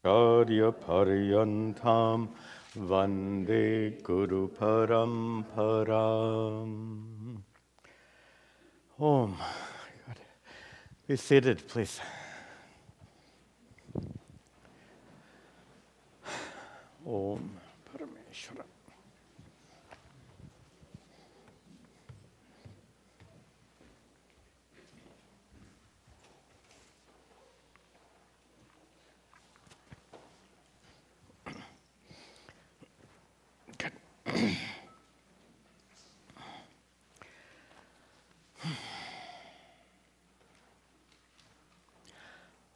Acharya Paryantam Vande Guru Paramparam. Om. Be seated, please. Om Parameshwara.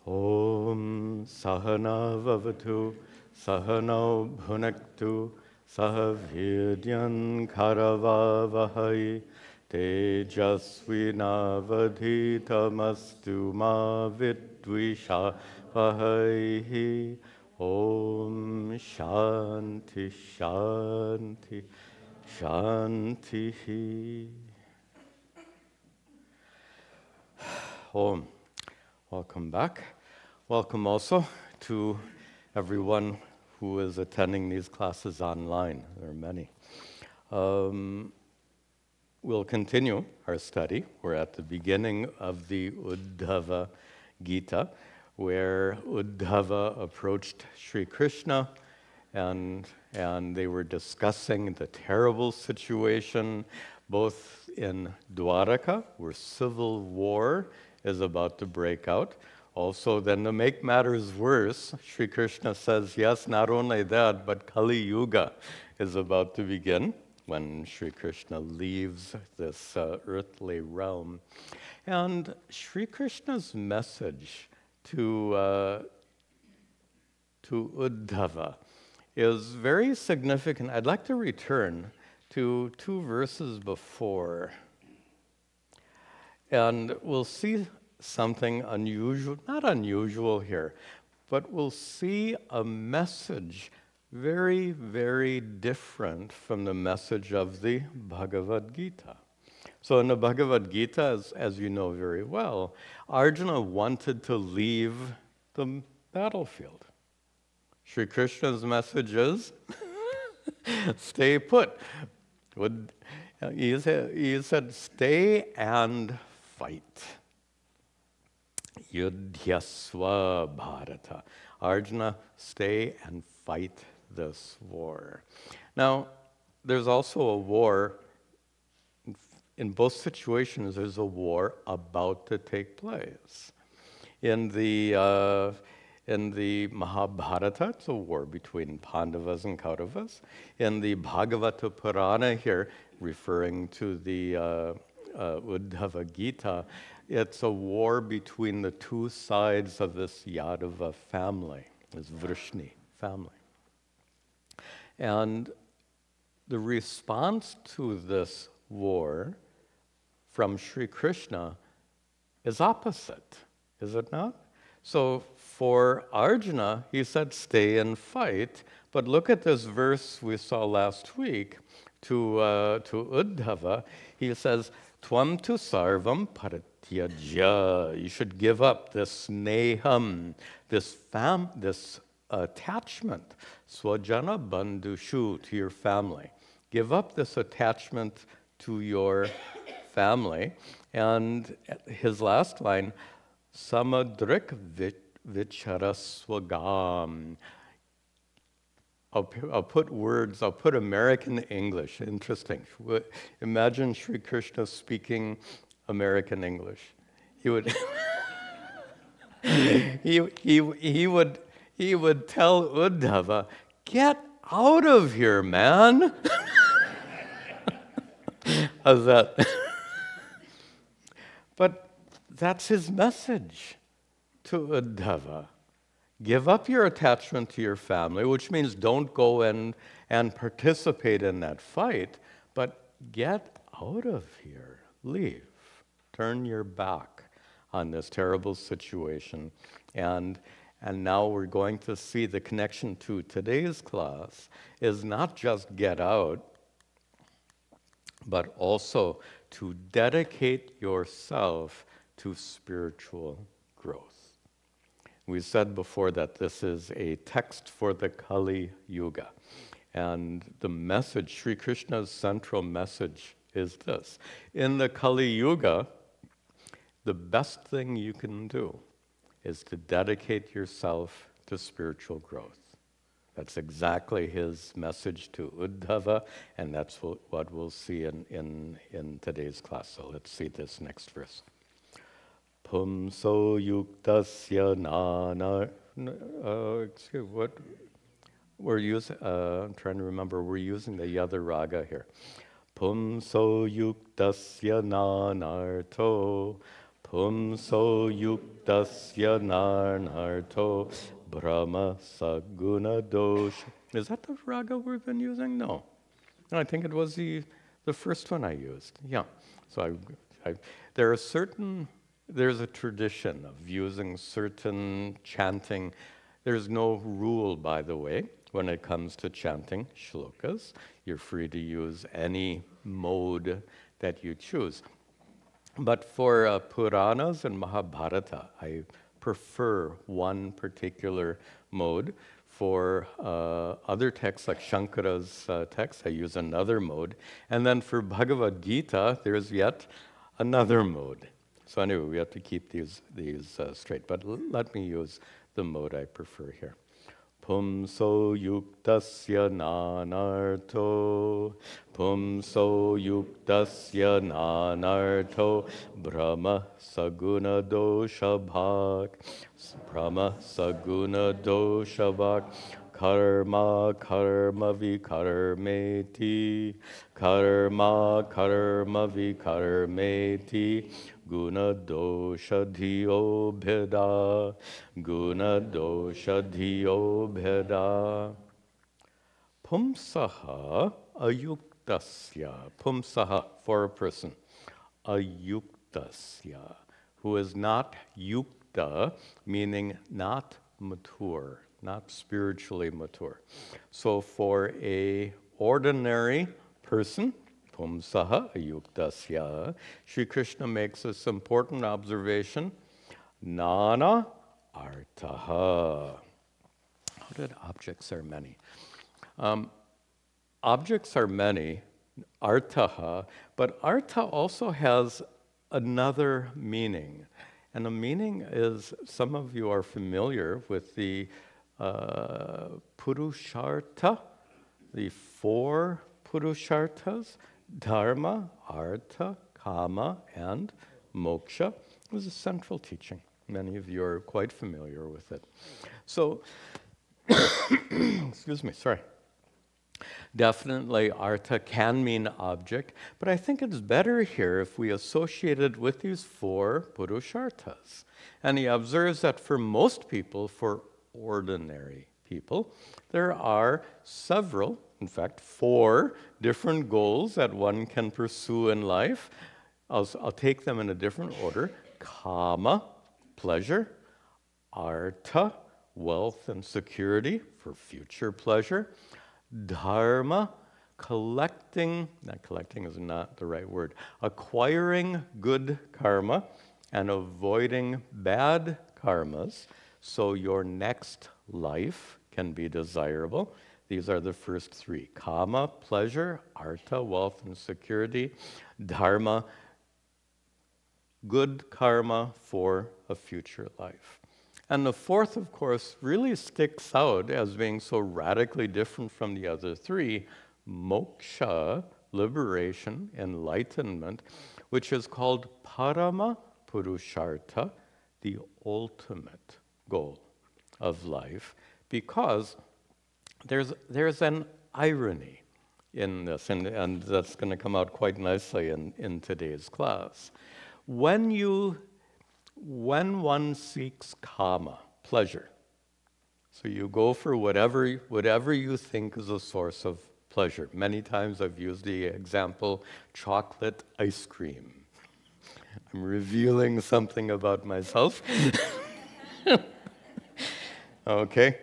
Om Sahana Vavatu Sahano Bhunaktu Sahavidyan Karavavahai Tejasvinavadhitamastu ma vidvisha vahai. Om Shanti Shanti Shanti. Om. Welcome back. Welcome also to everyone who is attending these classes online. There are many. We'll continue our study. We're at the beginning of the Uddhava Gita, where Uddhava approached Sri Krishna and they were discussing the terrible situation both in Dwaraka, where civil war is about to break out. Also, then to make matters worse, Sri Krishna says, yes, not only that, but Kali Yuga is about to begin when Sri Krishna leaves this earthly realm. And Sri Krishna's message to Uddhava is very significant. I'd like to return to 2 verses before. And we'll see something unusual, not unusual here, but we'll see a message very, very different from the message of the Bhagavad Gita. So in the Bhagavad Gita, as you know very well, Arjuna wanted to leave the battlefield. Sri Krishna's message is, stay put. He said, stay and fight. Yudhyasva Bharata. Arjuna, stay and fight this war. Now, there's also a war. In both situations, there's a war about to take place. In the Mahabharata, it's a war between Pandavas and Kauravas. In the Bhagavata Purana here, referring to the Uddhava Gita, it's a war between the 2 sides of this Yadava family, this Vrishni family. And the response to this war from Sri Krishna is opposite, is it not? So for Arjuna, he said, stay and fight. But look at this verse we saw last week to Uddhava. He says, Tvam tu sarvam paratyajya. You should give up this sneham, this attachment, swajana bandhushu, to your family. Give up this attachment to your family. And his last line, samadrik vicharaswagam. I'll put American English. Interesting. Imagine Sri Krishna speaking American English. He would he would tell Uddhava, get out of here, man. How's that? But that's his message to Uddhava. Give up your attachment to your family, which means don't go and participate in that fight, but get out of here. Leave. Turn your back on this terrible situation. And now we're going to see the connection to today's class is not just get out, but also to dedicate yourself to spiritual growth. We said before that this is a text for the Kali Yuga. And the message, Sri Krishna's central message is this. In the Kali Yuga, the best thing you can do is to dedicate yourself to spiritual growth. That's exactly his message to Uddhava, and that's what we'll see in today's class. So let's see this next verse. Pumso yuktasya nana. Excuse what? We're using. I'm trying to remember. We're using the Yada Raga here. Pumso yuktasya nanarto. Pumso yuktasya nanarto. Brahma saguna dosha. Is that the raga we've been using? No. I think it was the first one I used. Yeah. So there's a tradition of using certain chanting. There's no rule, by the way, when it comes to chanting shlokas. You're free to use any mode that you choose. But for Puranas and Mahabharata, I prefer one particular mode. For other texts like Shankara's text, I use another mode. And then for Bhagavad Gita, there's yet another mode. So anyway, we have to keep these straight. But let me use the mode I prefer here. Pumso yuktasya nanarto, pumso yuktasya nanarto, brahma saguna dosha bhak, brahma saguna dosha bhak, karma karma vikarmeti, karma karma vikarmeti, guna dosha dhiyo bheda, guna dosha dhiyo bheda. Pumsaha ayuktasya, pumsaha for a person, ayuktasya, who is not yukta, meaning not mature, not spiritually mature. So for a ordinary person, Pumsaha ayuktasya, Sri Krishna makes this important observation, nana artaha. How did objects are many? Objects are many, artaha, but artha also has another meaning. And the meaning is, some of you are familiar with the Purushartha, the four Purusharthas, Dharma, Artha, Kama, and Moksha. It was a central teaching. Many of you are quite familiar with it. So, excuse me, sorry. Definitely, Artha can mean object, but I think it's better here if we associate it with these four Purusharthas. And he observes that for most people, for ordinary people, there are several, in fact, 4 different goals that one can pursue in life. I'll take them in a different order. Kama, pleasure. Artha, wealth and security for future pleasure. Dharma, collecting is not the right word, acquiring good karma and avoiding bad karmas so your next life can be desirable. These are the first 3. Kama, pleasure. Artha, wealth and security. Dharma, good karma for a future life. And the fourth, of course, really sticks out as being so radically different from the other 3. Moksha, liberation, enlightenment, which is called Parama Purushartha, the ultimate goal of life, because there's an irony in this, and that's going to come out quite nicely in today's class. When one seeks kama, pleasure, so you go for whatever you think is a source of pleasure. Many times I've used the example, chocolate ice cream. I'm revealing something about myself. Okay?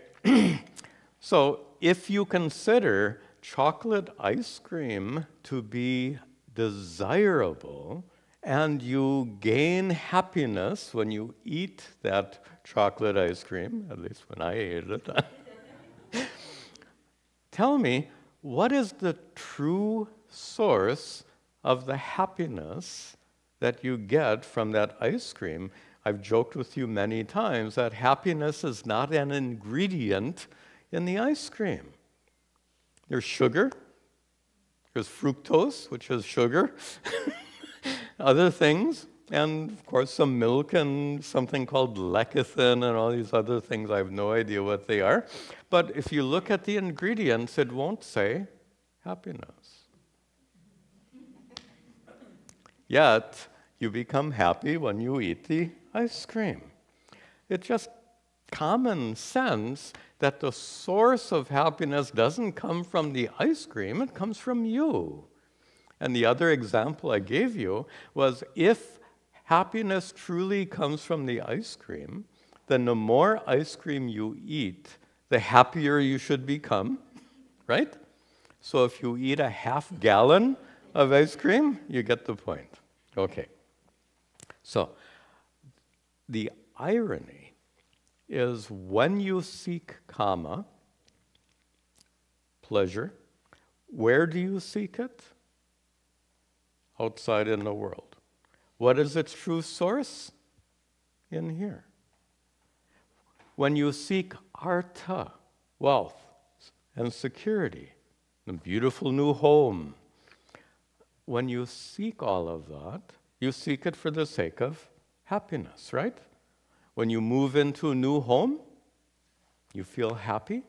So if you consider chocolate ice cream to be desirable and you gain happiness when you eat that chocolate ice cream, at least when I ate it. Tell me, what is the true source of the happiness that you get from that ice cream? I've joked with you many times that happiness is not an ingredient in the ice cream. There's sugar, there's fructose, which is sugar, other things, and of course some milk and something called lecithin and all these other things. I have no idea what they are. But if you look at the ingredients, it won't say happiness. Yet, you become happy when you eat the ice cream. It's just common sense that the source of happiness doesn't come from the ice cream, it comes from you. And the other example I gave you was, if happiness truly comes from the ice cream, then the more ice cream you eat, the happier you should become, right? So if you eat a half gallon of ice cream, you get the point. Okay. So the irony is, when you seek kama, pleasure, where do you seek it? Outside in the world. What is its true source? In here. When you seek artha, wealth and security, a beautiful new home, when you seek all of that, you seek it for the sake of happiness, right? When you move into a new home, you feel happy.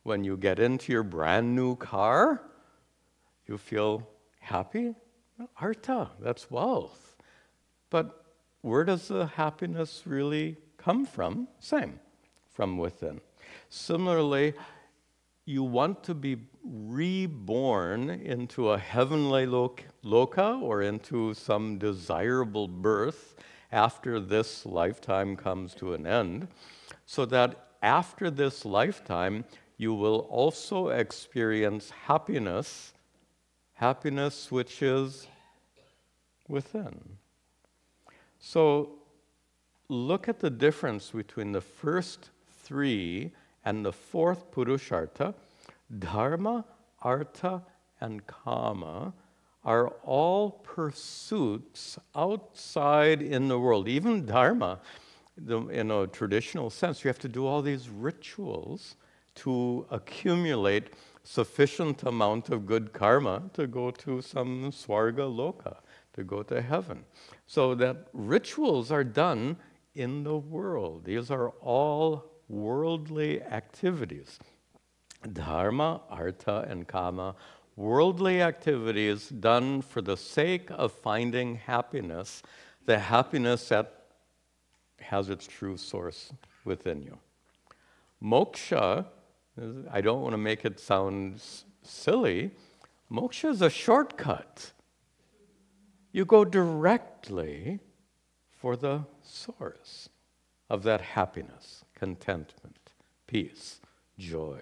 When you get into your brand new car, you feel happy. Artha, that's wealth. But where does the happiness really come from? Same, from within. Similarly, you want to be reborn into a heavenly loka or into some desirable birth after this lifetime comes to an end, so that after this lifetime you will also experience happiness, happiness which is within. So look at the difference between the first three and the fourth Purushartha. Dharma, artha, and kama are all pursuits outside in the world. Even dharma, in a traditional sense, you have to do all these rituals to accumulate sufficient amount of good karma to go to some swarga loka, to go to heaven. So that rituals are done in the world. These are all worldly activities. Dharma, artha, and kama, worldly activities done for the sake of finding happiness, the happiness that has its true source within you. Moksha, I don't want to make it sound silly, moksha is a shortcut. You go directly for the source of that happiness, contentment, peace, joy.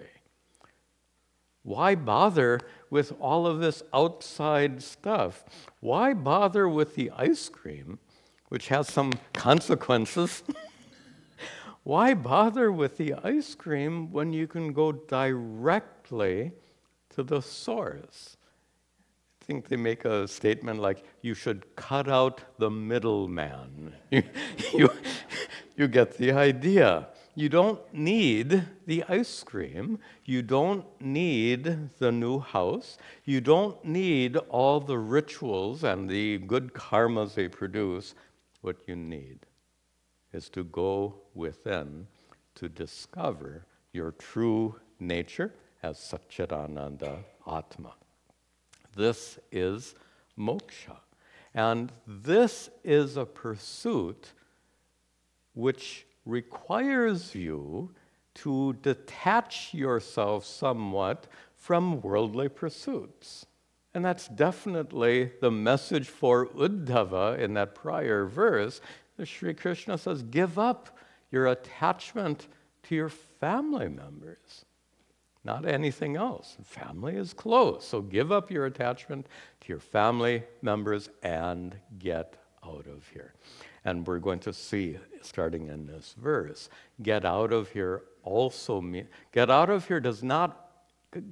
Why bother with all of this outside stuff? Why bother with the ice cream, which has some consequences? Why bother with the ice cream when you can go directly to the source? I think they make a statement like, you should cut out the middleman. You get the idea. You don't need the ice cream. You don't need the new house. You don't need all the rituals and the good karmas they produce. What you need is to go within to discover your true nature as Satchidananda Atma. This is moksha. And this is a pursuit which requires you to detach yourself somewhat from worldly pursuits. And that's definitely the message for Uddhava in that prior verse. Sri Krishna says, give up your attachment to your family members, not anything else. Family is close, so give up your attachment to your family members and get out of here. And we're going to see, starting in this verse, get out of here also mean, get out of here does not,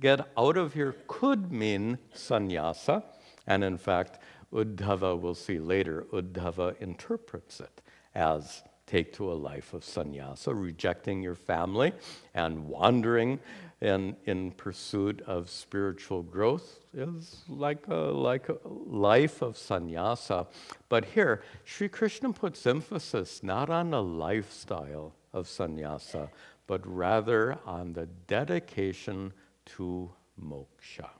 get out of here could mean sannyasa. And in fact, Uddhava, we'll see later, Uddhava interprets it as take to a life of sannyasa, rejecting your family and wandering in pursuit of spiritual growth is like a life of sannyasa. But here, Sri Krishna puts emphasis not on a lifestyle of sannyasa, but rather on the dedication to moksha.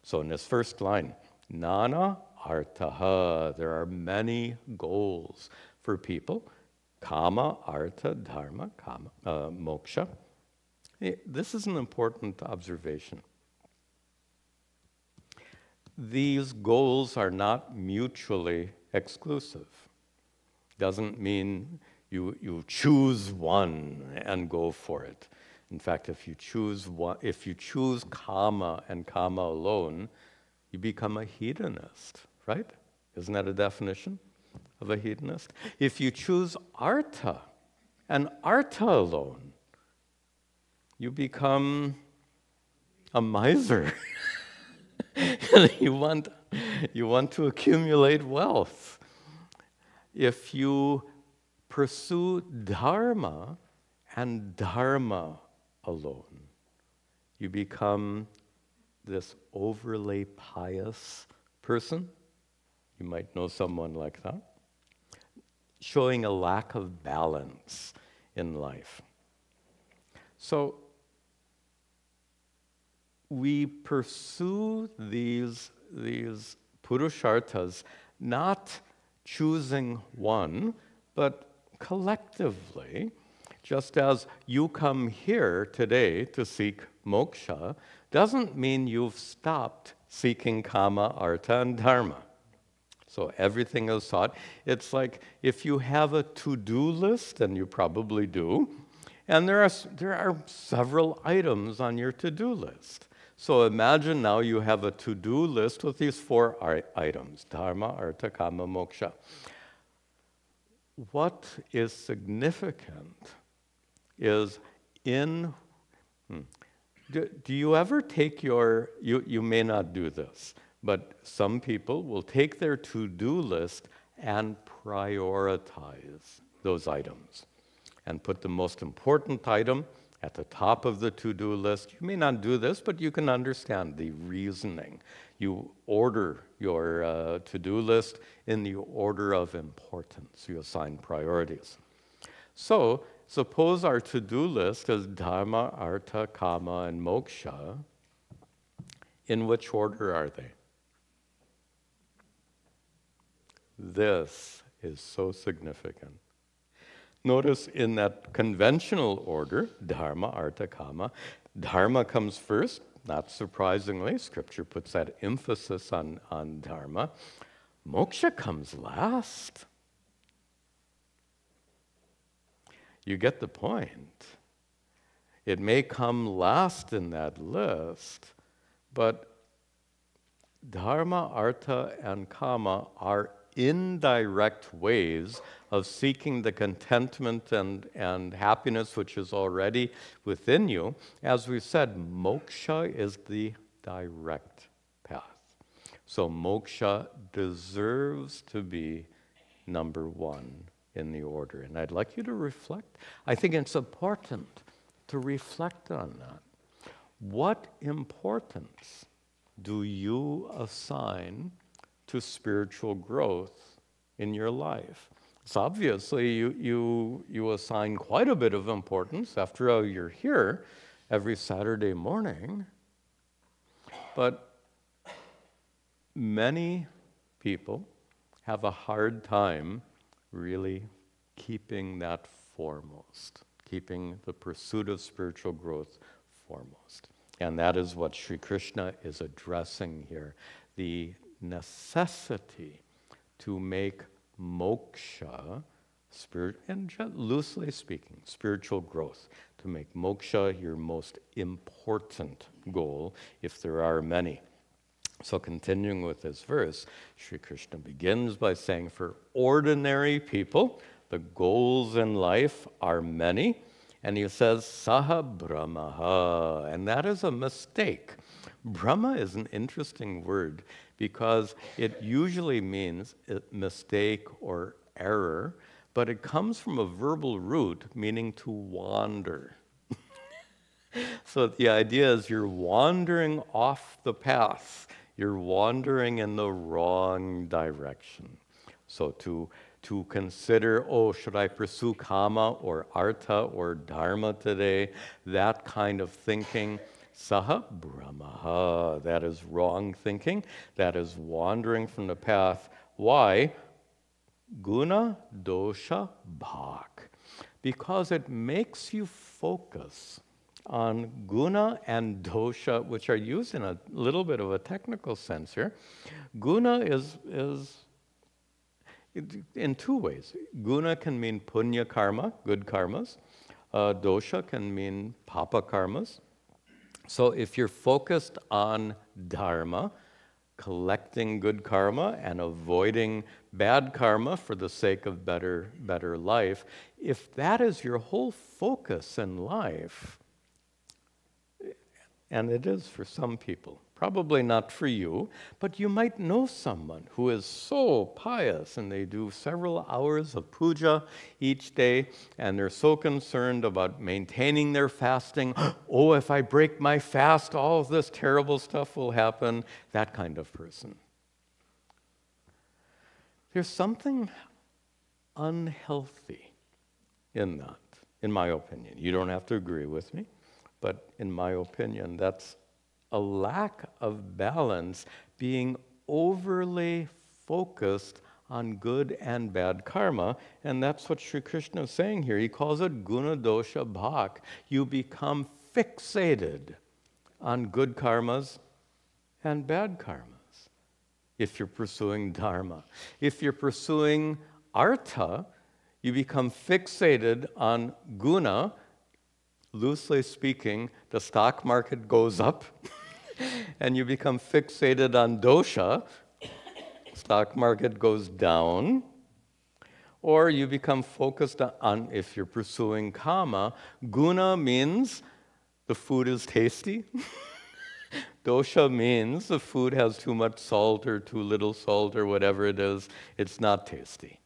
So in this first line, Nana artaha, there are many goals for people. Kama, artha, dharma, kama, moksha. This is an important observation. These goals are not mutually exclusive. Doesn't mean you choose one and go for it. In fact, if you choose kama and kama alone, you become a hedonist, right? Isn't that a definition of a hedonist? If you choose artha and artha alone, you become a miser. you want to accumulate wealth. If you pursue dharma and dharma alone, you become this overly pious person. You might know someone like that, showing a lack of balance in life. So we pursue these purusharthas, not choosing one, but collectively. Just as you come here today to seek moksha, doesn't mean you've stopped seeking kama, artha, and dharma. So everything is sought. It's like if you have a to-do list, and you probably do, and there are several items on your to-do list. So imagine now you have a to-do list with these 4 items, dharma, artha, kama, moksha. What is significant is do you ever take you may not do this, but some people will take their to-do list and prioritize those items and put the most important item at the top of the to-do list. You may not do this, but you can understand the reasoning. You order your to-do list in the order of importance. You assign priorities. So, suppose our to-do list is dharma, artha, kama, and moksha. In which order are they? This is so significant. Notice in that conventional order, dharma, artha, kama, dharma comes first. Not surprisingly, Scripture puts that emphasis on dharma. Moksha comes last. You get the point. It may come last in that list, but dharma, artha, and kama are indirect ways of seeking the contentment and happiness which is already within you. As we said, moksha is the direct path. So moksha deserves to be number 1 in the order. And I'd like you to reflect. I think it's important to reflect on that. What importance do you assign to spiritual growth in your life? So obviously you assign quite a bit of importance. After all, you're here every Saturday morning. But many people have a hard time really keeping that foremost, keeping the pursuit of spiritual growth foremost. And that is what Sri Krishna is addressing here, the necessity to make moksha, and loosely speaking, spiritual growth, to make moksha your most important goal, if there are many. So continuing with this verse, Sri Krishna begins by saying, for ordinary people, the goals in life are many. And he says, Saha Brahmaha. And that is a mistake. Brahma is an interesting word because it usually means a mistake or error, but it comes from a verbal root meaning to wander. So the idea is you're wandering off the path. You're wandering in the wrong direction. So to consider, oh, should I pursue kama or artha or dharma today? That kind of thinking, saha brahmaha. That is wrong thinking. That is wandering from the path. Why? Guna dosha bhak. Because it makes you focus on guna and dosha, which are used in a little bit of a technical sense here. Guna is in two ways. Guna can mean punya karma, good karmas. Dosha can mean papa karmas. So if you're focused on dharma, collecting good karma and avoiding bad karma for the sake of better life, if that is your whole focus in life, and it is for some people, probably not for you, but you might know someone who is so pious and they do several hours of puja each day and they're so concerned about maintaining their fasting. Oh, if I break my fast, all of this terrible stuff will happen. That kind of person. There's something unhealthy in that, in my opinion. You don't have to agree with me. But in my opinion, that's a lack of balance, being overly focused on good and bad karma. And that's what Sri Krishna is saying here. He calls it guna dosha bhak. You become fixated on good karmas and bad karmas if you're pursuing dharma. If you're pursuing artha, you become fixated on guna. Loosely speaking, the stock market goes up and you become fixated on dosha, stock market goes down, or you become focused on, if you're pursuing kama, guna means the food is tasty, dosha means the food has too much salt or too little salt or whatever it is, it's not tasty.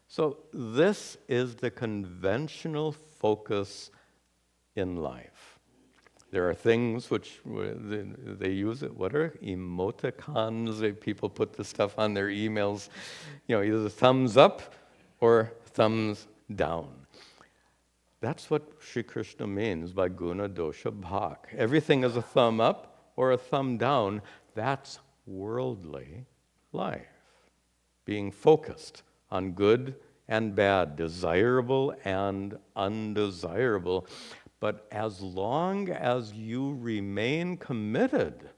So this is the conventional focus in life. There are things which they use it. What are emoticons? People put this stuff on their emails. You know, either thumbs up or thumbs down. That's what Sri Krishna means by guna dosha bhak. Everything is a thumb up or a thumb down. That's worldly life. Being focused on good and bad, desirable and undesirable. But as long as you remain committed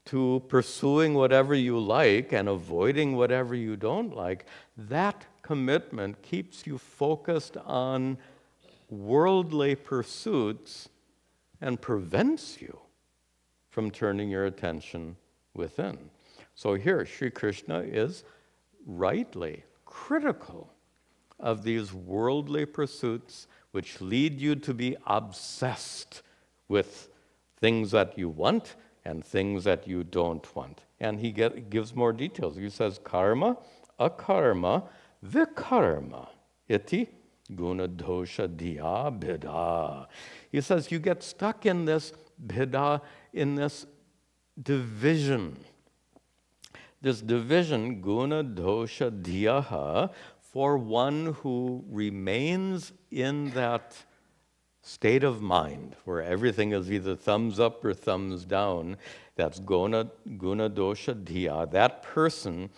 to pursuing whatever you like and avoiding whatever you don't like, that commitment keeps you focused on worldly pursuits and prevents you from turning your attention within. So here, Sri Krishna is rightly critical of these worldly pursuits which lead you to be obsessed with things that you want and things that you don't want. And he gives more details. He says, karma, akarma, vikarma, iti guna dosha diya bheda. He says you get stuck in this bheda, in this division. This division, guna dosha diyaha, for one who remains in that state of mind where everything is either thumbs up or thumbs down, that's guna dosha dhiya. That person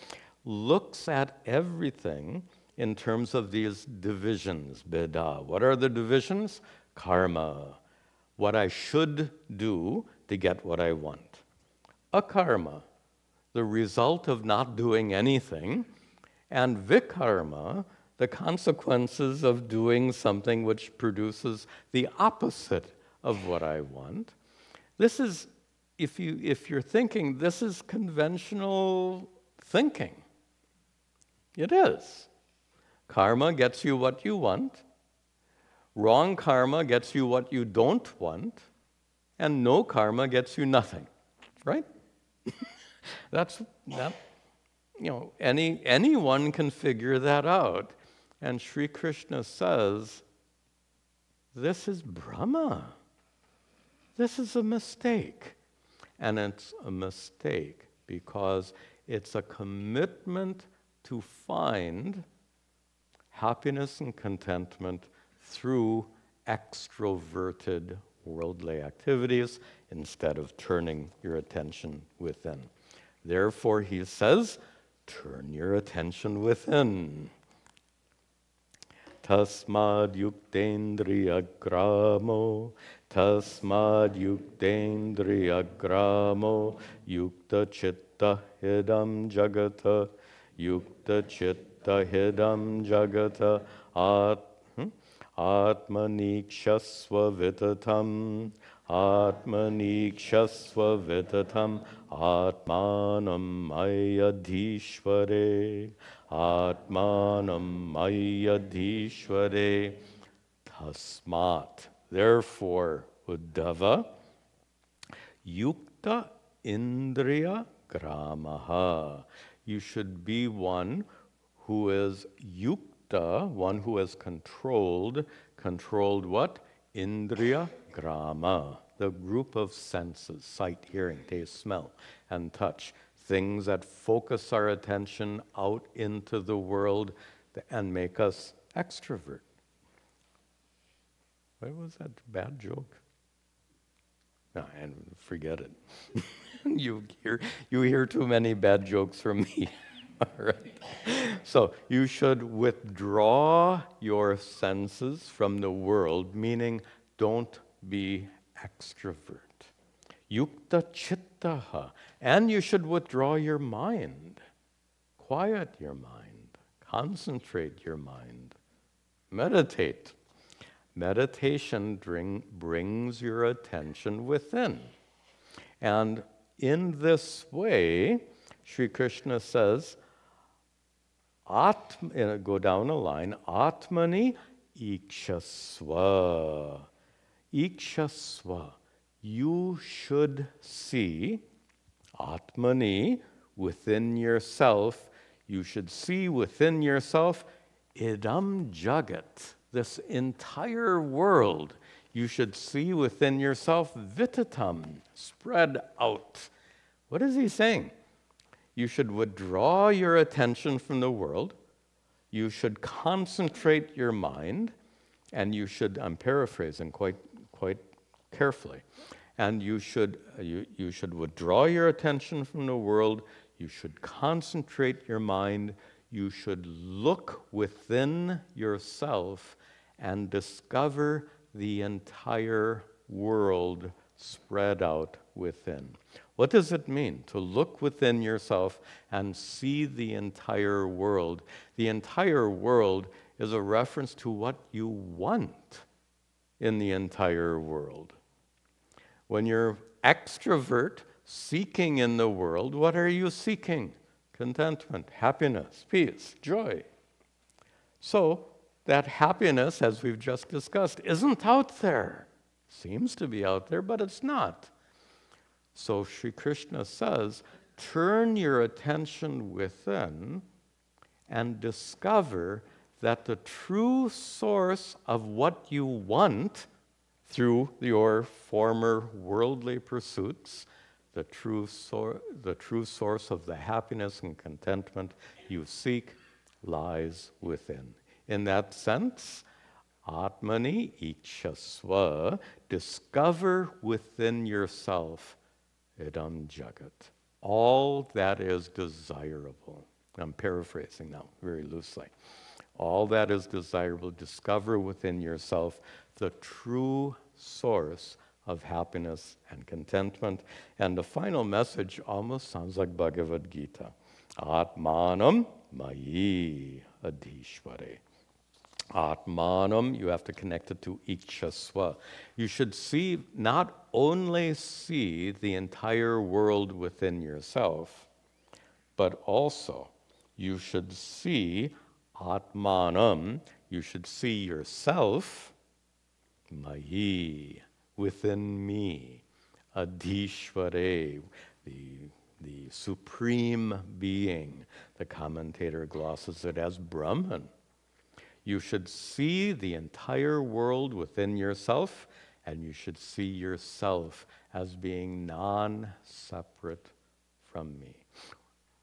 looks at everything in terms of these divisions, bheda. What are the divisions? Karma, what I should do to get what I want. Akarma, the result of not doing anything. And vikarma, the consequences of doing something which produces the opposite of what I want. This is if you're thinking this is conventional thinking, it is. Karma gets you what you want. Wrong karma gets you what you don't want. And no karma gets you nothing, right? That, anyone can figure that out. And Sri Krishna says, this is Brahma. This is a mistake. And it's a mistake because it's a commitment to find happiness and contentment through extroverted worldly activities instead of turning your attention within. Therefore, he says, turn your attention within. Tasmad yuktendriya gramo, tasmad yuktendriya gramo, yukta chitta hidam jagata, yukta chitta hidam jagata, Atmanikshasva vitatam, Atmanikshasva vitatam, Atmanam mayadhishvare, Atmanam mayadhishvare, Tasmat. Therefore, Uddhava, Yukta Indriya Gramaha. You should be one who is yukta, one who has controlled what? Indriya grama, the group of senses, sight, hearing, taste, smell, and touch, things that focus our attention out into the world and make us extrovert. What was that bad joke? No, and forget it. You hear too many bad jokes from me. All right. So you should withdraw your senses from the world, meaning don't be extrovert. Yukta chittaha. And you should withdraw your mind. Quiet your mind. Concentrate your mind. Meditate. Meditation brings your attention within. And in this way, Sri Krishna says, go down a line, Atmani ikshasva. Ikshasva. You should see Atmani within yourself. You should see within yourself idam jagat, this entire world. You should see within yourself vitatam, spread out. What is he saying? You should withdraw your attention from the world. You should concentrate your mind, and you should, I'm paraphrasing quite carefully, and you should withdraw your attention from the world. You should concentrate your mind. You should look within yourself and discover the entire world spread out within. What does it mean to look within yourself and see the entire world? The entire world is a reference to what you want in the entire world. When you're extrovert, seeking in the world, what are you seeking? Contentment, happiness, peace, joy. So that happiness, as we've just discussed, isn't out there. Seems to be out there, but it's not. So Sri Krishna says, turn your attention within and discover that the true source of what you want through your former worldly pursuits, the true source of the happiness and contentment you seek lies within. In that sense, Atmani ikshasva, discover within yourself idam jagat, all that is desirable. I'm paraphrasing now, very loosely. All that is desirable, discover within yourself the true source of happiness and contentment. And the final message almost sounds like Bhagavad Gita. Atmanam mayi adhishvare. Atmanam, you have to connect it to Ikshasva. You should not only see the entire world within yourself, but also you should see Atmanam, you should see yourself, Mayi, within me, Adhishvare, the supreme being. The commentator glosses it as Brahman. You should see the entire world within yourself, and you should see yourself as being non-separate from me.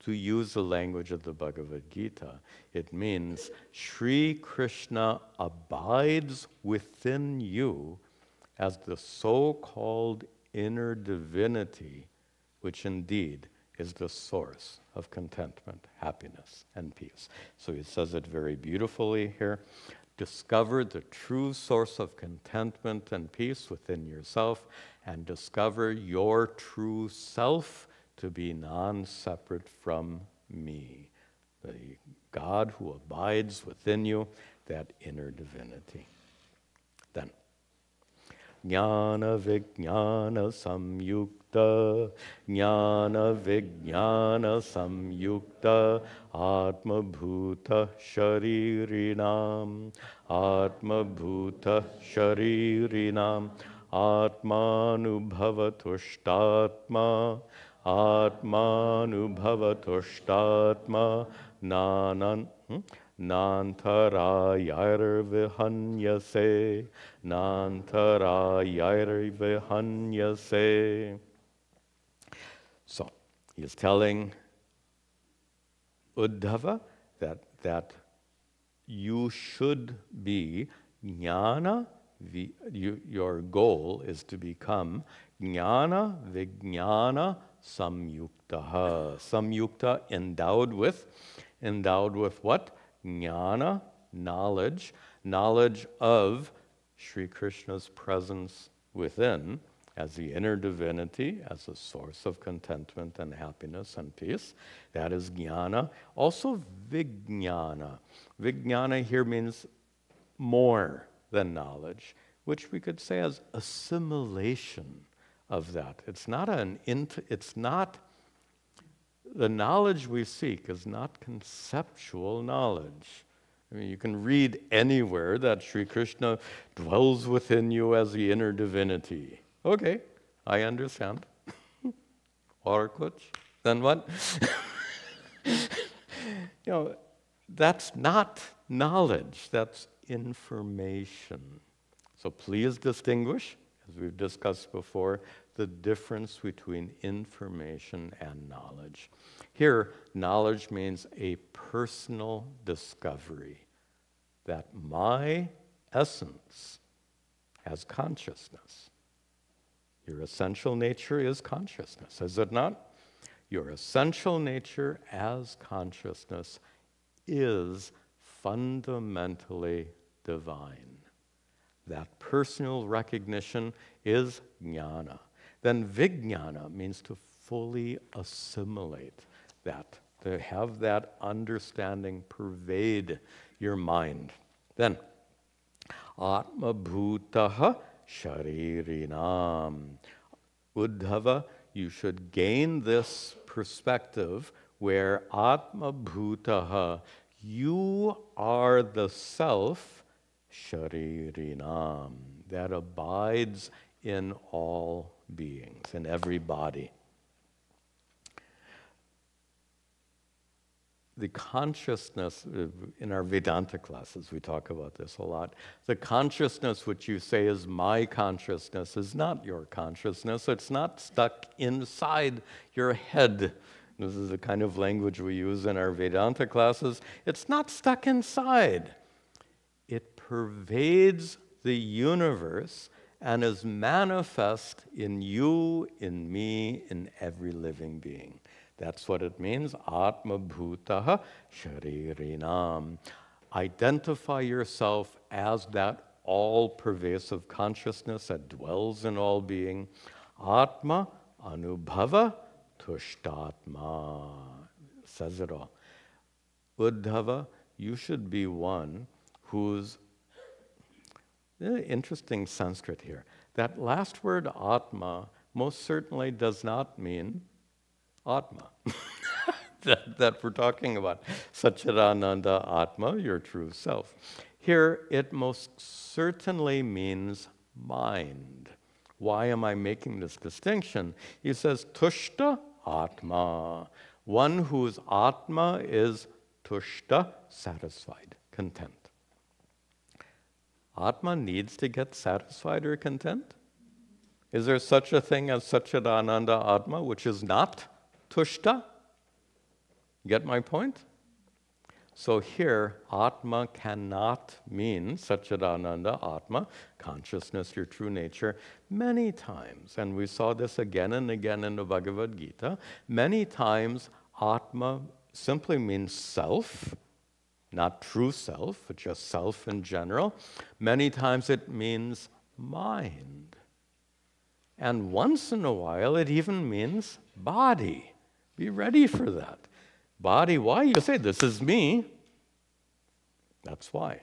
To use the language of the Bhagavad Gita, it means Sri Krishna abides within you as the so-called inner divinity, which indeed is the source of contentment, happiness, and peace. So he says it very beautifully here. Discover the true source of contentment and peace within yourself, and discover your true self to be non-separate from me, the God who abides within you, that inner divinity. Then, Jnana Vijnana Samyukta, Jnana Vijnana Samyukta, Atma Bhuta Sharirinam, Atma Bhuta Sharirinam, Atmanubhavatushtatma, Atmanubhavatushtatma, Nantarayarvihanyase, Nantarayarvihanyase. So, he is telling Uddhava that you should be jnana, your goal is to become jnana vijnana samyuktaha. Samyukta, endowed with what? Jnana, knowledge of Sri Krishna's presence within as the inner divinity, as a source of contentment and happiness and peace. That is jnana. Also vijnana. Vijnana here means more than knowledge, which we could say as assimilation of that. The knowledge we seek is not conceptual knowledge. I mean, you can read anywhere that Sri Krishna dwells within you as the inner divinity. Okay, I understand. Or kuch, then what? That's not knowledge, that's information. So please distinguish, as we've discussed before, the difference between information and knowledge. Here, knowledge means a personal discovery that my essence has consciousness. Your essential nature is consciousness, is it not? Your essential nature as consciousness is fundamentally divine. That personal recognition is jnana. Then vijnana means to fully assimilate that, to have that understanding pervade your mind. Then, Atma Bhutaha Sharirinam. Uddhava, you should gain this perspective where Atma Bhutaha, you are the self, Sharirinam, that abides in all beings, in every body. The consciousness, in our Vedanta classes we talk about this a lot, the consciousness which you say is my consciousness is not your consciousness. It's not stuck inside your head. This is the kind of language we use in our Vedanta classes. It's not stuck inside. It pervades the universe and is manifest in you, in me, in every living being. That's what it means, Atma Bhutaha Sharirinam. Identify yourself as that all-pervasive consciousness that dwells in all being. Atma Anubhava Tushtatma. Says it all. Uddhava, you should be one whose interesting Sanskrit here. That last word Atma most certainly does not mean Atma. that we're talking about. Satchidananda Atma, your true self. Here it most certainly means mind. Why am I making this distinction? He says tushta Atma, one whose Atma is tushta, satisfied, content. Atma needs to get satisfied or content? Is there such a thing as Satchidananda Atma, which is not tushta? Get my point? So here, Atma cannot mean Satchidananda Atma, consciousness, your true nature, many times. And we saw this again and again in the Bhagavad Gita. Many times, Atma simply means self, not true self, but just self in general. Many times it means mind. And once in a while, it even means body. Be ready for that. Body, why? You say, this is me. That's why.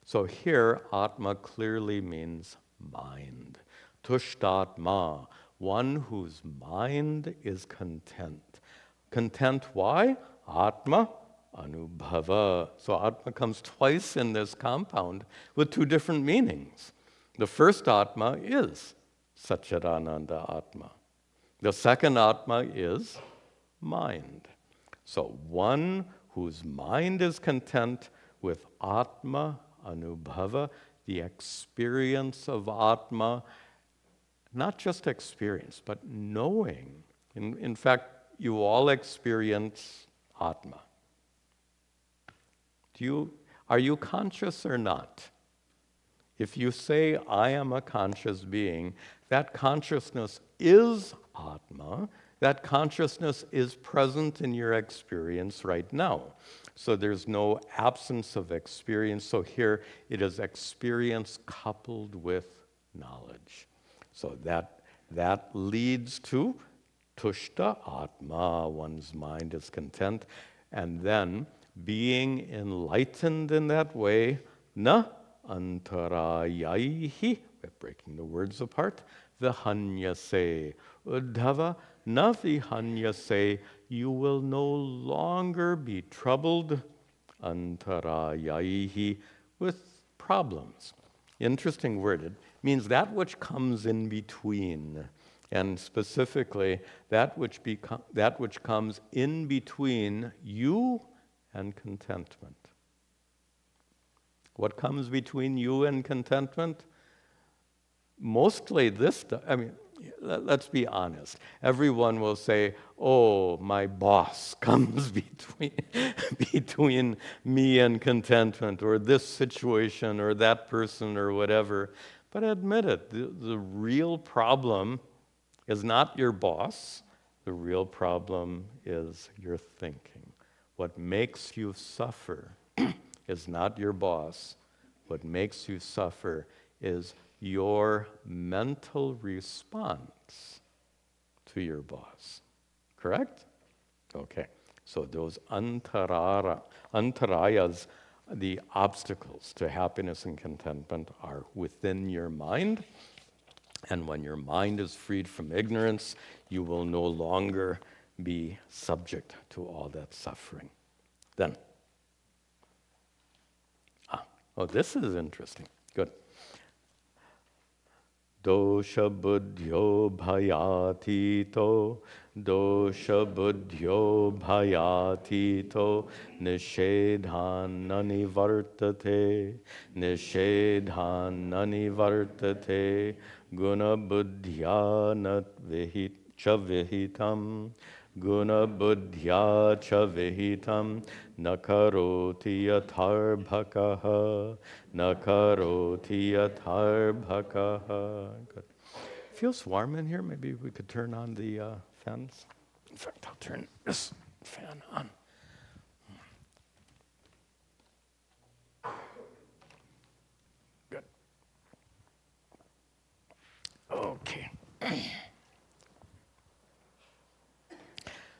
So here, Atma clearly means mind. Tushtatma, one whose mind is content. Content, why? Atma, Anubhava. So Atma comes twice in this compound with two different meanings. The first Atma is Satchidananda Atma. The second Atma is mind. So one whose mind is content with Atma, Anubhava, the experience of Atma, not just experience, but knowing. In fact, you all experience Atma. Are you conscious or not? If you say, I am a conscious being, that consciousness is Atma. That consciousness is present in your experience right now. So there's no absence of experience. So here it is experience coupled with knowledge. So that leads to tushta Atma, one's mind is content. And then being enlightened in that way, na antarayaihi, we're breaking the words apart, vihanyase. Uddhava, na vihanyase, you will no longer be troubled, antarayaihi, with problems. Interesting word. It means that which comes in between, and specifically that which comes in between you and contentment. What comes between you and contentment? Mostly this, let's be honest. Everyone will say, oh, my boss comes between me and contentment, or this situation, or that person, or whatever. But admit it, the real problem is not your boss. The real problem is your thinking. What makes you suffer is not your boss. What makes you suffer is your mental response to your boss. Correct? Okay. So those antarayas, the obstacles to happiness and contentment, are within your mind. And when your mind is freed from ignorance, you will no longer be subject to all that suffering. Then, this is interesting. Good. Dosha buddhyo bhayatito, dosha buddhyo bhayatito, nishedhan nanivartate, nishedhan nanivartate, guna buddhya nat cha vihitam, guna buddhya cha vihitam, nakaroti yatarbhakaha, nakaroti yatarbhakaha. Good. Feels warm in here. Maybe we could turn on the fans. In fact, I'll turn this fan on. Good. Okay.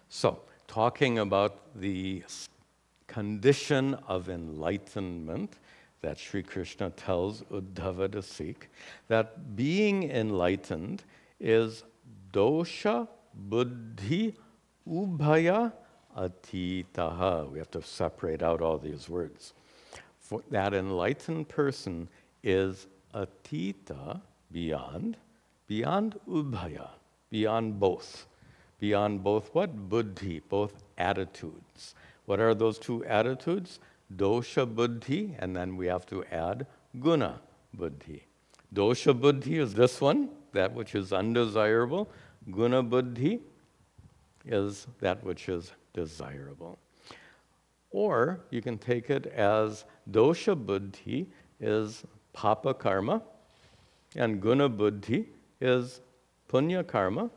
So, talking about the condition of enlightenment, that Sri Krishna tells Uddhava to seek, that being enlightened is dosha buddhi ubhaya atitaha. We have to separate out all these words. For that enlightened person is atita, beyond ubhaya, beyond both. Beyond both what? Buddhi, both attitudes. What are those two attitudes? Dosha buddhi, and then we have to add guna buddhi. Dosha buddhi is this one, that which is undesirable. Guna buddhi is that which is desirable. Or you can take it as dosha buddhi is papa karma, and guna buddhi is punya karma,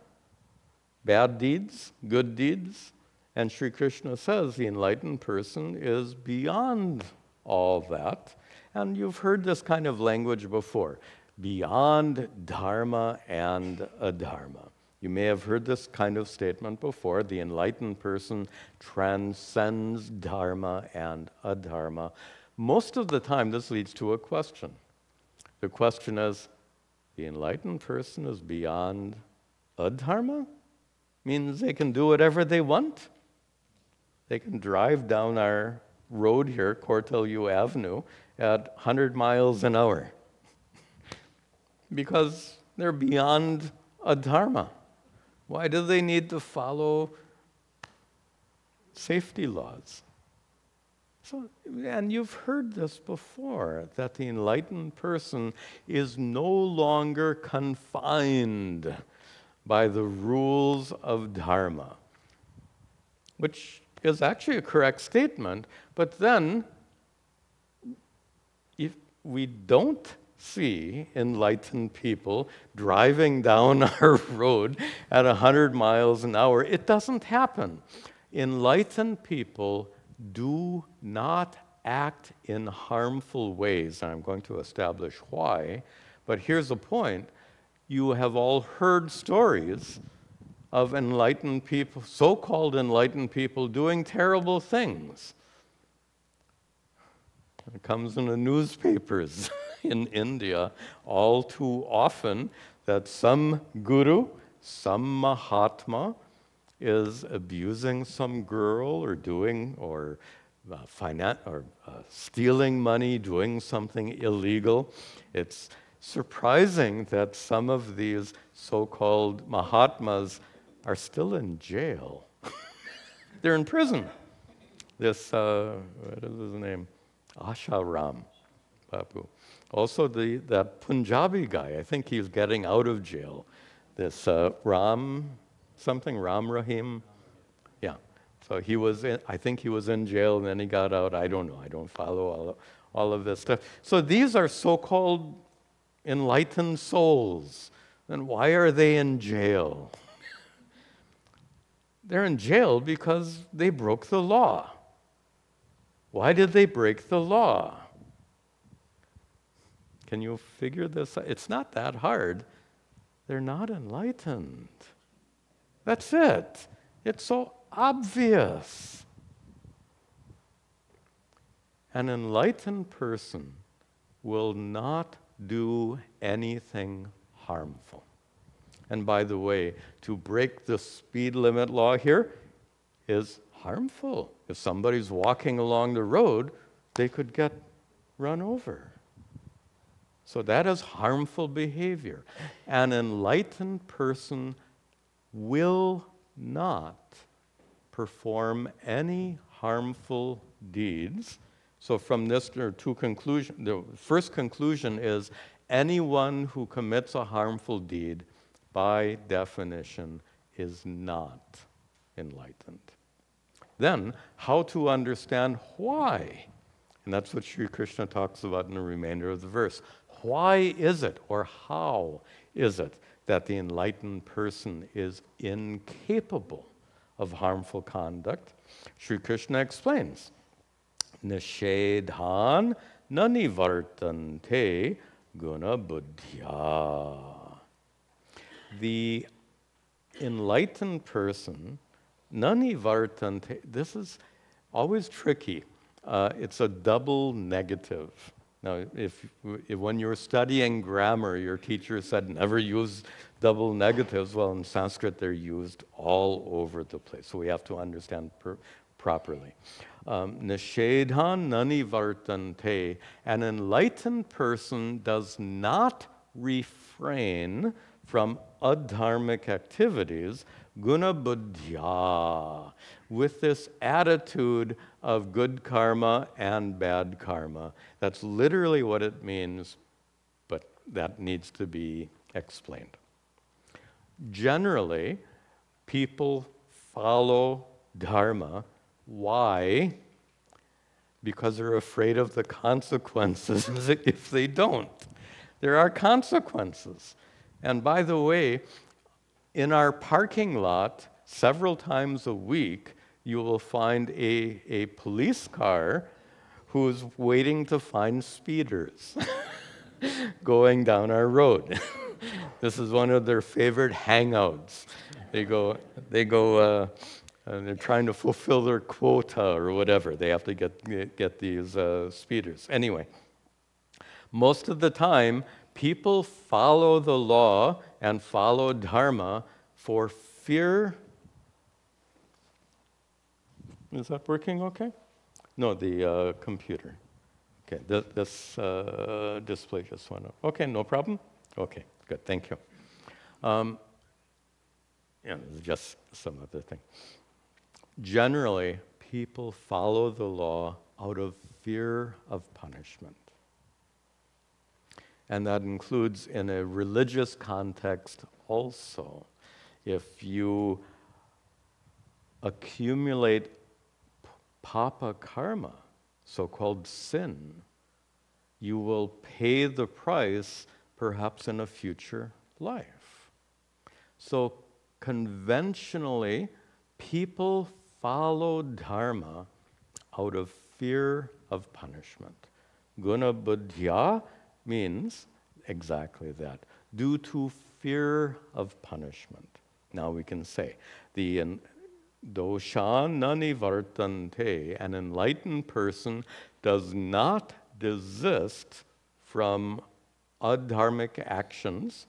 bad deeds, good deeds. And Sri Krishna says the enlightened person is beyond all that. And you've heard this kind of language before, beyond dharma and adharma. You may have heard this kind of statement before. The enlightened person transcends dharma and adharma. Most of the time, this leads to a question. The question is, the enlightened person is beyond adharma? Means they can do whatever they want? They can drive down our road here, Cortelyou Avenue, at 100 miles an hour because they're beyond adharma. Why do they need to follow safety laws? So, and you've heard this before, that the enlightened person is no longer confined by the rules of dharma, which is actually a correct statement, but then if we don't see enlightened people driving down our road at 100 miles an hour, it doesn't happen. Enlightened people do not act in harmful ways. I'm going to establish why, but here's the point. You have all heard stories of enlightened people, so-called enlightened people, doing terrible things. It comes in the newspapers in India all too often that some guru, some mahatma, is abusing some girl or doing or stealing money, doing something illegal. It's surprising that some of these so-called mahatmas are still in jail. They're in prison. This, what is his name? Asharam Babu. Also that Punjabi guy, I think he's getting out of jail. This Ram Rahim. Yeah. So he was I think he was in jail and then he got out. I don't know. I don't follow all of this stuff. So these are so-called enlightened souls. Then why are they in jail? They're in jail because they broke the law. Why did they break the law? Can you figure this out? It's not that hard. They're not enlightened. That's it. It's so obvious. An enlightened person will not do anything harmful. And by the way, to break the speed limit law here is harmful. If somebody's walking along the road, they could get run over. So that is harmful behavior. An enlightened person will not perform any harmful deeds. So from this, there are two conclusions. The first conclusion is anyone who commits a harmful deed, by definition, is not enlightened. Then, how to understand why? And that's what Sri Krishna talks about in the remainder of the verse. Why is it, or how is it, that the enlightened person is incapable of harmful conduct? Sri Krishna explains, Nishedhan nanivartante guna buddhya. The enlightened person, nanivartante, this is always tricky. It's a double negative. Now, if when you were studying grammar, your teacher said never use double negatives, well, in Sanskrit they're used all over the place, so we have to understand properly. Nishedhan nani vartante, an enlightened person does not refrain from adharmic activities, guna buddhya, with this attitude of good karma and bad karma. That's literally what it means, but that needs to be explained. Generally, people follow dharma. Why? Because they're afraid of the consequences if they don't. There are consequences. And by the way, in our parking lot, several times a week, you will find a police car who's waiting to find speeders going down our road. This is one of their favorite hangouts. They're trying to fulfill their quota or whatever. They have to get these speeders. Anyway, most of the time, people follow the law and follow dharma for fear. Is that working okay? No, the computer. Okay, this display just went up. Okay, no problem? Okay, good, thank you. Yeah, just some other thing. Generally, people follow the law out of fear of punishment. And that includes in a religious context also. If you accumulate papa karma, so-called sin, you will pay the price perhaps in a future life. So conventionally, people follow dharma out of fear of punishment. Guna buddhya means exactly that, due to fear of punishment. Now we can say, the dosha nani vartante, an enlightened person does not desist from adharmic actions,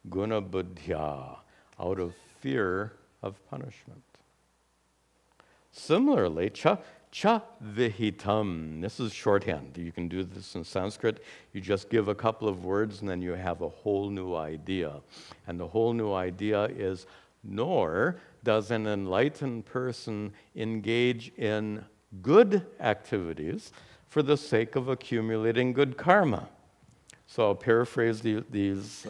guna buddhya, out of fear of punishment. Similarly, cha vihitam, this is shorthand. You can do this in Sanskrit. You just give a couple of words and then you have a whole new idea. And the whole new idea is, nor does an enlightened person engage in good activities for the sake of accumulating good karma. So I'll paraphrase these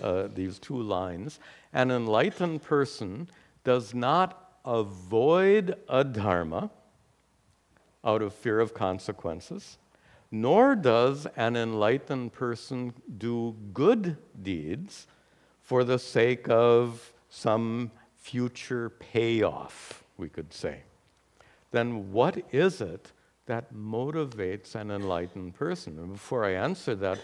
two lines. An enlightened person does not avoid adharma out of fear of consequences, nor does an enlightened person do good deeds for the sake of some future payoff, we could say. Then what is it that motivates an enlightened person? And before I answer that,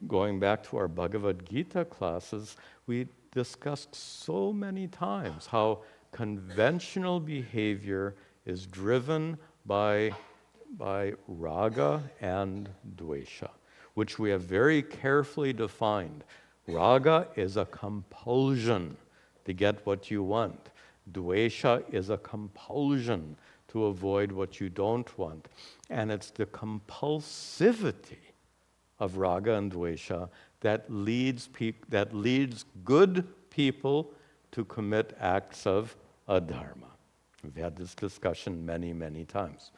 going back to our Bhagavad Gita classes, we discussed so many times how conventional behavior is driven by raga and dvesha, which we have very carefully defined. Raga is a compulsion to get what you want. Dvesha is a compulsion to avoid what you don't want. And it's the compulsivity of raga and dvesha that leads good people to commit acts of adharma. We've had this discussion many, many times.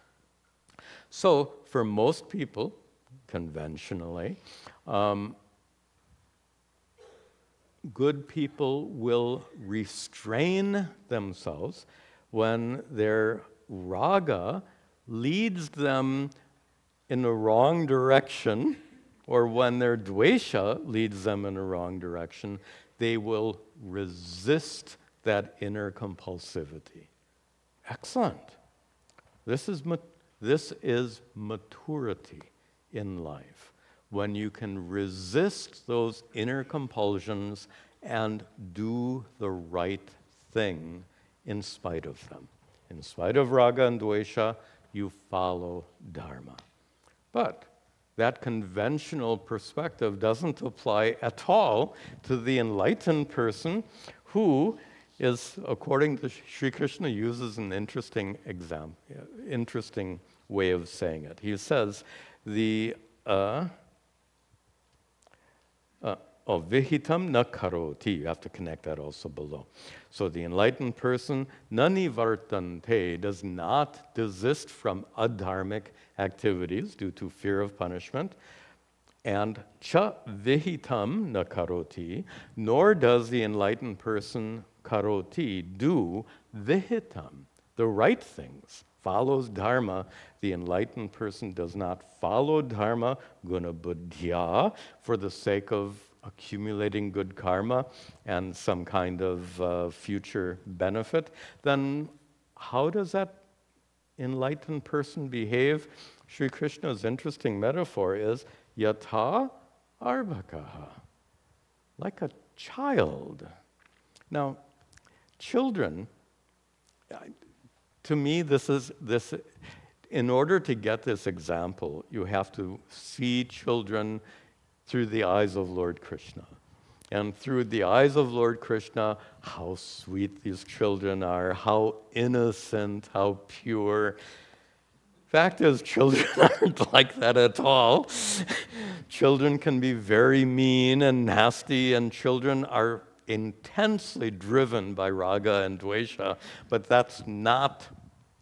So, for most people, conventionally, good people will restrain themselves when their raga leads them in the wrong direction, or when their dvesha leads them in the wrong direction. They will resist that inner compulsivity. Excellent. This is maturity in life, when you can resist those inner compulsions and do the right thing in spite of them. In spite of raga and dvesha, you follow dharma. But that conventional perspective doesn't apply at all to the enlightened person who is, according to Sri Krishna, uses an interesting way of saying it. He says, vihitam na karoti. You have to connect that also below. So the enlightened person, nani vartante, does not desist from adharmic activities due to fear of punishment. And cha vihitam na karoti, nor does the enlightened person karoti do vihitam, the right things, follows dharma. The enlightened person does not follow dharma, guna buddhya, for the sake of accumulating good karma and some kind of future benefit. Then how does that enlightened person behave? Sri Krishna's interesting metaphor is yatha arbakaha, like a child. Now, children, to me, in order to get this example, you have to see children through the eyes of Lord Krishna. And through the eyes of Lord Krishna, how sweet these children are, how innocent, how pure. Fact is, children aren't like that at all. Children can be very mean and nasty, and children are intensely driven by raga and dvesha, but that's not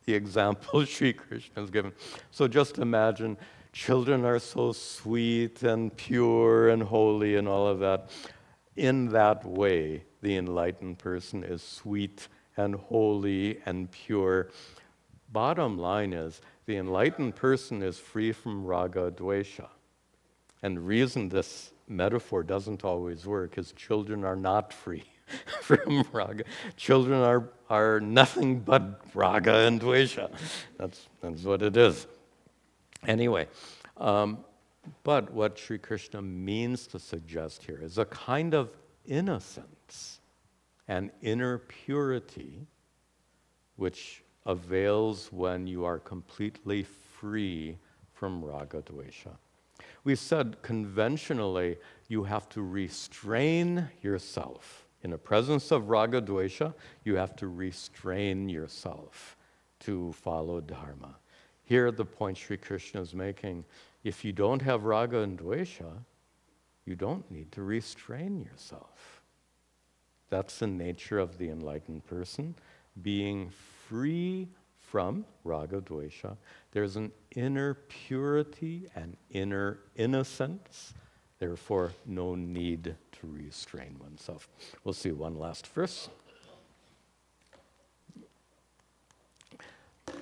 the example Sri Krishna has given. So just imagine, children are so sweet and pure and holy and all of that. In that way, the enlightened person is sweet and holy and pure. Bottom line is, the enlightened person is free from raga, dvesha. And the reason this metaphor doesn't always work is children are not free from raga. Children are nothing but raga and dvesha. That's what it is. Anyway, but what Sri Krishna means to suggest here is a kind of innocence and inner purity which avails when you are completely free from raga, dvesha. We said conventionally you have to restrain yourself. In the presence of raga, dvesha, you have to restrain yourself to follow dharma. Here, the point Sri Krishna is making, if you don't have raga and dvesha, you don't need to restrain yourself. That's the nature of the enlightened person, being free from raga, dvesha. There's an inner purity and inner innocence, therefore no need to restrain oneself. We'll see one last verse.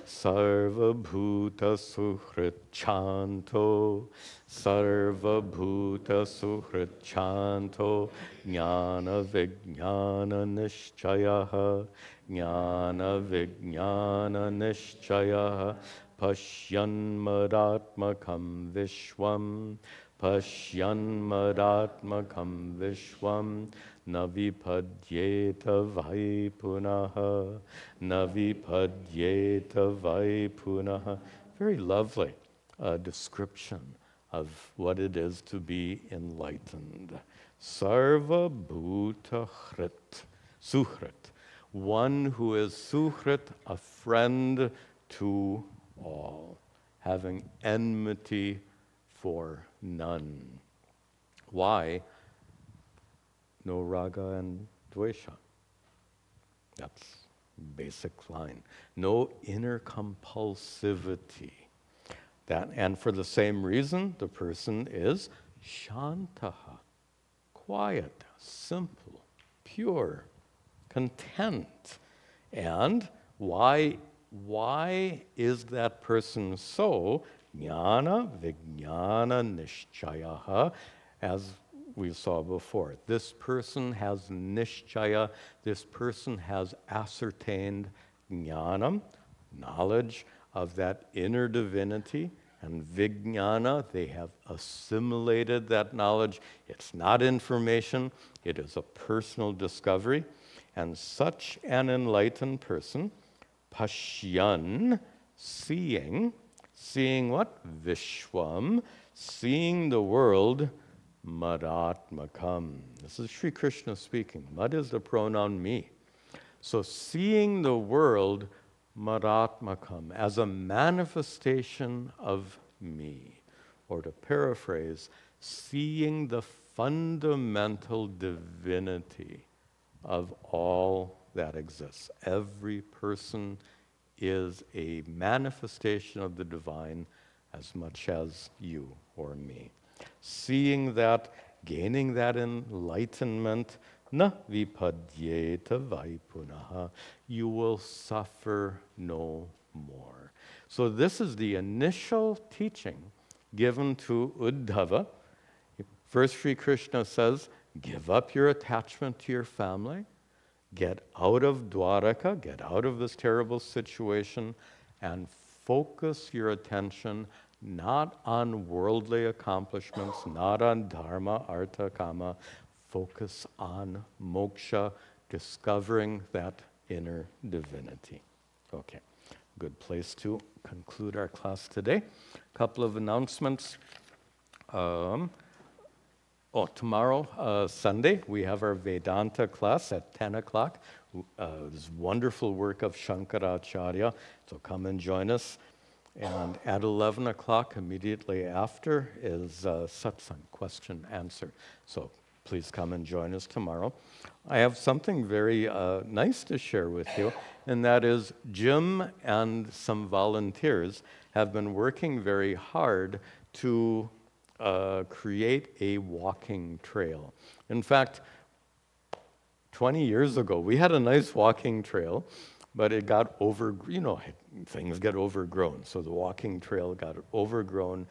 Sarva bhuta suhrit chanto, sarva bhuta suhrit chanto, jnana vijnana nishchayaha, jnana vijnana nishchayaha, pashyanmadatmakam vishwam, pashyanmadatmakam vishwam, navipadyeta vai punaha, navipadyeta vai punaha. Very lovely description of what it is to be enlightened. Sarva bhuta hrit, suhrit, one who is suhrit, a friend to all, having enmity for none. Why? No raga and dvesha. That's basic line. No inner compulsivity. And for the same reason, the person is shantaha, quiet, simple, pure, content. And why is that person so? Jnana vijnana nishchayaha, as we saw before. This person has nishchaya, this person has ascertained jnana, knowledge of that inner divinity, and vijnana, they have assimilated that knowledge. It's not information, it is a personal discovery. And such an enlightened person, pashyan, seeing what? Vishwam, Seeing the world, madatmakam. This is Sri Krishna speaking. Mad is the pronoun me. So seeing the world, madatmakam, as a manifestation of me. Or to paraphrase, seeing the fundamental divinity of all that exists. Every person is a manifestation of the divine as much as you or me. Seeing that, gaining that enlightenment, na vipadyeta vaipunaha, you will suffer no more. So this is the initial teaching given to Uddhava. First, Sri Krishna says, give up your attachment to your family, get out of Dwaraka, get out of this terrible situation, and focus your attention not on worldly accomplishments, not on dharma, artha, kama. Focus on moksha, discovering that inner divinity. Okay, good place to conclude our class today. A couple of announcements. Tomorrow, Sunday, we have our Vedanta class at 10 o'clock. This wonderful work of Shankaracharya, so come and join us. And at 11 o'clock, immediately after, is satsang, question, answer. So please come and join us tomorrow. I have something very nice to share with you, and that is Jim and some volunteers have been working very hard to create a walking trail. In fact, 20 years ago, we had a nice walking trail, but it got things get overgrown. So the walking trail got overgrown.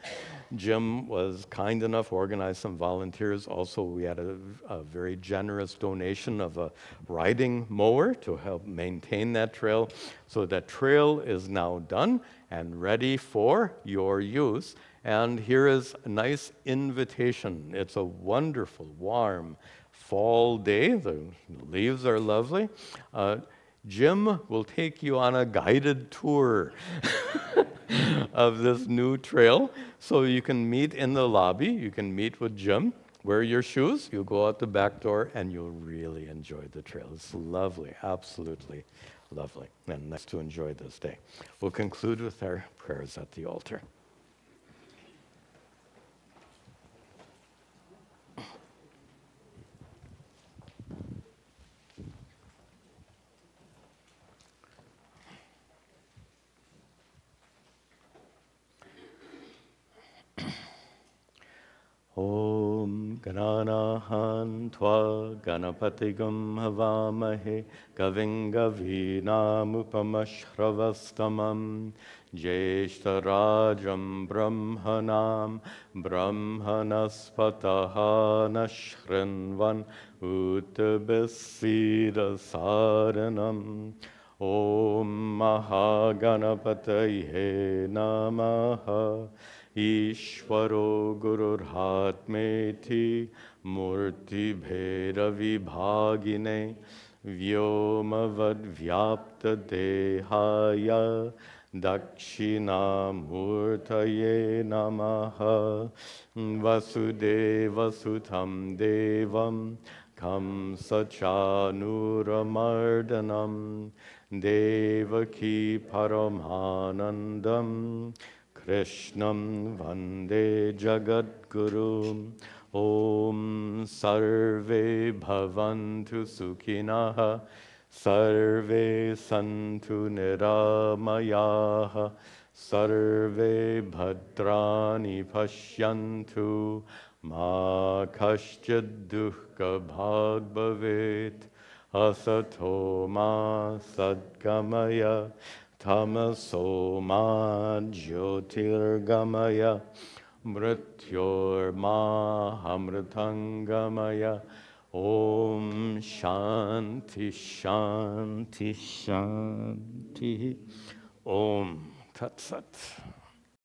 Jim was kind enough to organize some volunteers. Also, we had a very generous donation of a riding mower to help maintain that trail. So that trail is now done and ready for your use. And here is a nice invitation. It's a wonderful, warm fall day. The leaves are lovely. Jim will take you on a guided tour of this new trail. So you can meet in the lobby. You can meet with Jim. Wear your shoes. You'll go out the back door, and you'll really enjoy the trail. It's lovely, absolutely lovely. And nice to enjoy this day. We'll conclude with our prayers at the altar. Om Gananahan Tva Ganapatigam Havamahe Kaving Gavinamupamashravastamam Jeshtarajam Brahmanam Brahmanaspataha Nashrinvan Uttabasira Saranam Om Mahaganapataye Namaha Ishvaro Gururhatmeti Murti Bheda Vibhagine Vyomavad Vyapta Dehaya Dakshina Murtaye Namaha Vasudeva Sutam Devam Kam Sachanuramardanam Devaki Paramanandam Krishnam Vande Jagadguru. Om Sarve Bhavantu Sukhinaha Sarve Santu Niramayaha Sarve Bhadrani Pashyantu Ma Kaschid Dukkha Bhag Bhavet Asato Ma Sadgamaya Tamaso ma jyotirgamaya mrityor ma hamritangamaya. Om Shanti Shanti Shanti. Om Tat Sat.